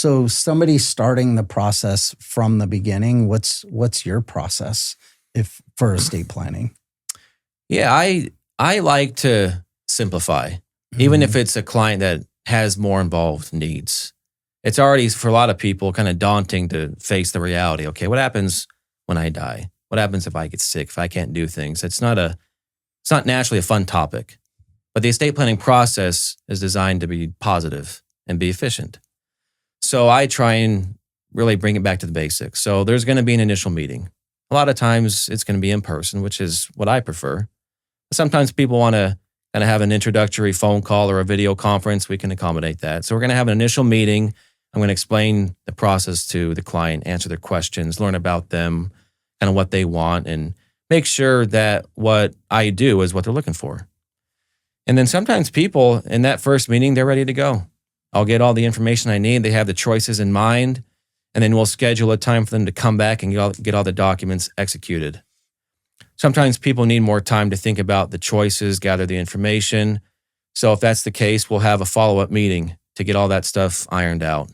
So somebody starting the process from the beginning, what's your process if for estate planning? Yeah, I like to simplify, even if it's a client that has more involved needs. It's already, for a lot of people, kind of daunting to face the reality. Okay, what happens when I die? What happens if I get sick, if I can't do things? It's not naturally a fun topic. But the estate planning process is designed to be positive and be efficient. So I try and really bring it back to the basics. So there's going to be an initial meeting. A lot of times it's going to be in person, which is what I prefer. Sometimes people want to kind of have an introductory phone call or a video conference. We can accommodate that. So we're going to have an initial meeting. I'm going to explain the process to the client, answer their questions, learn about them, kind of what they want, and make sure that what I do is what they're looking for. And then sometimes people in that first meeting, they're ready to go. I'll get all the information I need. They have the choices in mind, and then we'll schedule a time for them to come back and get all the documents executed. Sometimes people need more time to think about the choices, gather the information. So if that's the case, we'll have a follow-up meeting to get all that stuff ironed out.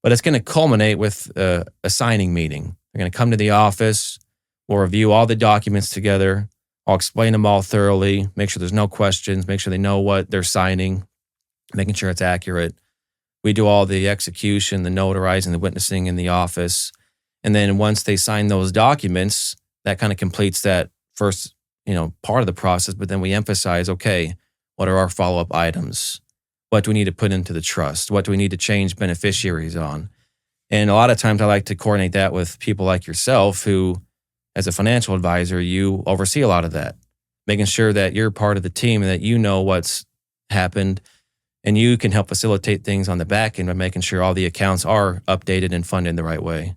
But it's going to culminate with a signing meeting. They're going to come to the office. We'll review all the documents together. I'll explain them all thoroughly, make sure there's no questions, make sure they know what they're signing, making sure it's accurate. We do all the execution, the notarizing, the witnessing in the office. And then once they sign those documents, that kind of completes that first, part of the process. But then we emphasize, okay, what are our follow-up items? What do we need to put into the trust? What do we need to change beneficiaries on? And a lot of times I like to coordinate that with people like yourself who, as a financial advisor, you oversee a lot of that, making sure that you're part of the team and that you know what's happened, and you can help facilitate things on the back end by making sure all the accounts are updated and funded the right way.